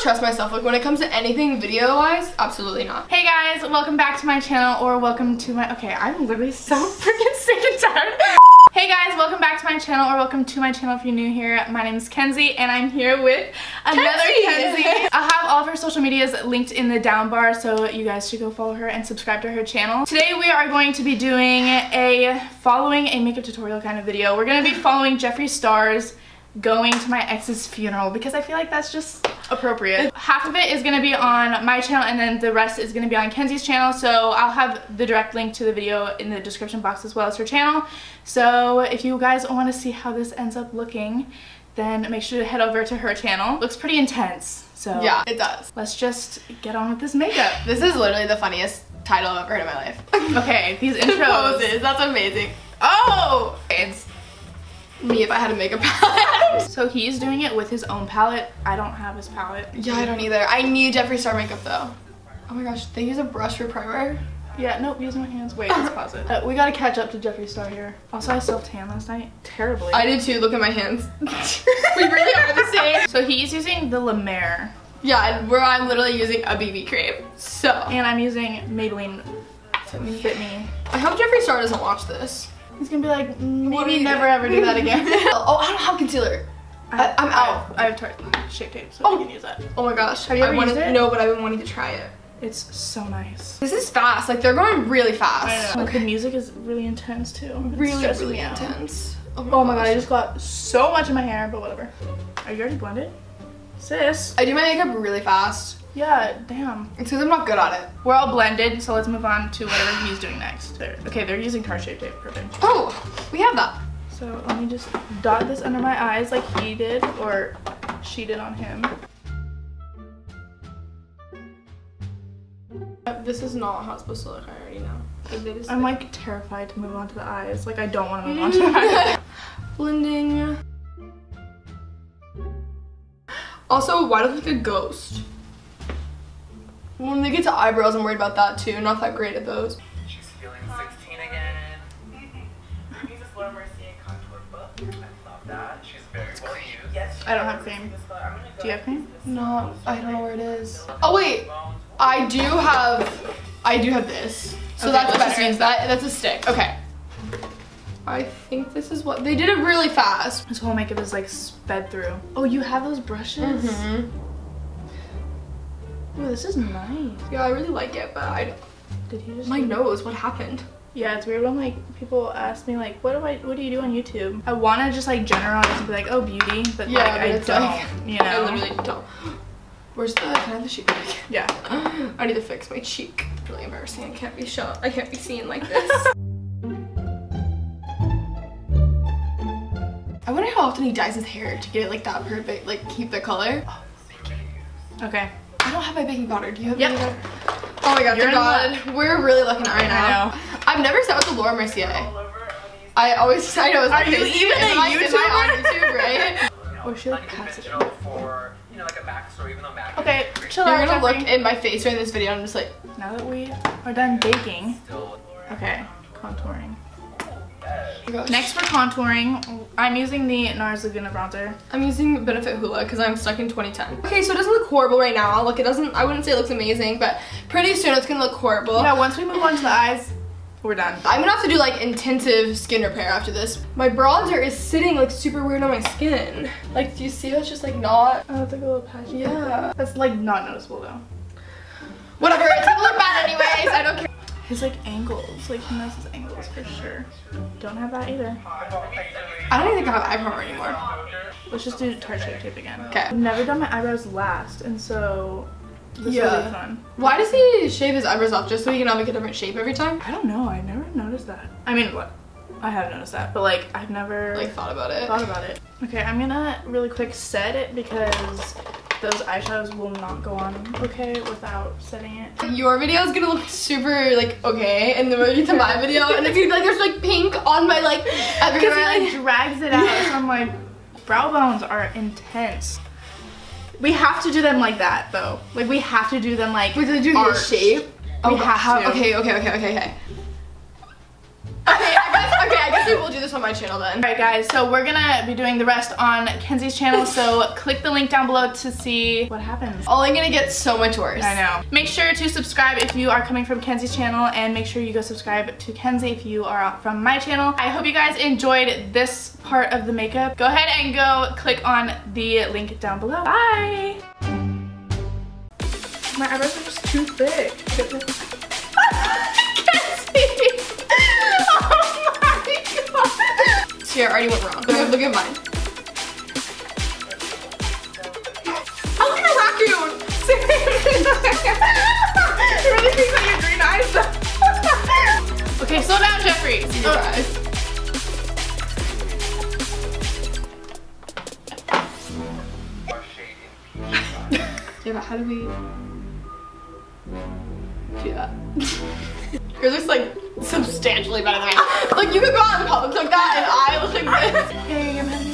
trust myself. Like when it comes to anything video-wise, absolutely not. Hey guys, welcome back to my channel, or welcome to my, okay, I'm literally so freaking sick and tired. Hey guys, welcome back to my channel, or welcome to my channel if you're new here. My name is Kenzie, and I'm here with another Kenzie. I'll have all of her social medias linked in the down bar, so you guys should go follow her and subscribe to her channel. Today we are going to be doing following a makeup tutorial kind of video. We're going to be following Jeffree Star's going to my ex's funeral because I feel like that's just appropriate. Half of it is going to be on my channel and then the rest is going to be on Kenzie's channel, so I'll have the direct link to the video in the description box as well as her channel. So if you guys want to see how this ends up looking, then make sure to head over to her channel. Looks pretty intense, so yeah, it does. Let's just get on with this makeup. This is literally the funniest title I've ever heard in my life. Okay, these intros. Poses, that's amazing. Oh! It's me if I had a makeup palette. So he's doing it with his own palette. I don't have his palette. Yeah, I don't either. I need Jeffree Star makeup though. Oh my gosh, they use a brush for primer? Yeah, nope, using my hands. Wait, let's pause it. We gotta catch up to Jeffree Star here. Also, I self-tan last night. Terribly. I did too, look at my hands. We really are the same. So he's using the La Mer. Yeah, and I'm literally using a BB cream. So. And I'm using Maybelline Fit Me. I hope Jeffree Star doesn't watch this. He's gonna be like, maybe never ever do that again. Oh, I don't have concealer. I'm out. I have Shape Tape, so I can use that. Oh my gosh. Have you ever used it? No, but I've been wanting to try it. It's so nice. This is fast. Like, they're going really fast. I know. Like, the music is really intense, too. Really intense. Oh my god, I just got so much in my hair, but whatever. Are you already blended? Sis? I do my makeup really fast. Yeah, damn. It's because I'm not good at it. We're all blended, so let's move on to whatever he's doing next. Okay, they're using Tarte Shape Tape. Perfect. Oh, we have that. So let me just dot this under my eyes like he did, or she did on him. This is not how it's supposed to look, I already know. I'm like terrified to move on to the eyes. Like I don't want to move on to the eyes. Blending. Also, why do I look like a ghost? When they get to eyebrows, I'm worried about that too. Not that great at those. She's feeling 16 again. He's a Laura Mercier contour book. I love that. She's very well used. Yes, I don't have cream. Do you have cream? No, I don't know where it is. Oh wait, I do have this. So okay, that's better. That's a stick. Okay. I think this is what they did it really fast. This whole makeup is like sped through. Oh, you have those brushes? Mm-hmm. Oh, this is nice. Yeah, I really like it, but Did he just? My nose. What happened? Yeah, it's weird when like people ask me like, what do you do on YouTube? I want to just like generalize and be like, oh, beauty, but yeah, like but I it's don't. like, you know, I literally don't. Where's the? Can I have the sheet back? Yeah. I need to fix my cheek. It's really embarrassing. I can't be shown. I can't be seen like this. I wonder how often he dyes his hair to get it like that perfect, like keep the color. Oh, Okay. I don't have my baking powder. Do you have? Yep. Oh my god, You're thank God. We're really lucky right now. I know. I've never sat with the Laura Mercier. I know. It's Are you like, even a YouTuber? Am I on YouTube, right? Or should I pass it? For, you know, like a backstory, even though Mac Okay, chill You're out, gonna look Jeffree. in my face during this video and I'm just like. Now that we are done baking, still. okay, contouring. Oh gosh. Next for contouring, I'm using the NARS Laguna bronzer. I'm using Benefit Hoola because I'm stuck in 2010. Okay, so it doesn't look horrible right now. Like it doesn't, I wouldn't say it looks amazing, but pretty soon it's gonna look horrible. Yeah, once we move on to the eyes, we're done. I'm gonna have to do like intensive skin repair after this. My bronzer is sitting like super weird on my skin. Like, do you see how it's just like not? Oh, it's like a little patchy. Yeah. That's like not noticeable though. Whatever, it's gonna look bad anyways, I don't care. His like angles, like he knows his angles for sure. Don't have that either. I don't even think I have eyebrow anymore. Let's just do Tarte Shape Tape again. Okay. I've never done my eyebrows last, and so this will be fun. Why does he shave his eyebrows off? Just so he can have like a different shape every time? I don't know. I never noticed that. I mean, what? I have noticed that, but like I've never Like thought about it. Okay, I'm gonna really quick set it because those eyeshadows will not go on okay without setting it. Your video is gonna look super like okay, and then when you get to my video, and it's gonna be like there's like pink on my like everywhere. Because it like drags it out, so I'm like, brow bones are intense. We have to do them like that though. Like we have to do them like we're gonna do this shape. We have to. Okay, I guess we will do this on my channel then. Alright guys, so we're gonna be doing the rest on Kenzie's channel, so click the link down below to see what happens. Only gonna get so much worse. I know. Make sure to subscribe if you are coming from Kenzie's channel, and make sure you go subscribe to Kenzie if you are from my channel. I hope you guys enjoyed this part of the makeup. Go ahead and go click on the link down below. Bye! My eyebrows are just too thick. Kenzie! Oh my god! See, I already went wrong. Look at mine. I look like a raccoon! It really thinks that you're green eyes though. Okay, slow down, Jeffree. See your eyes. Yeah, but how do we do that? Yours looks like substantially better than mine. Like you could go out in public like that and I look like this. Hey, I'm having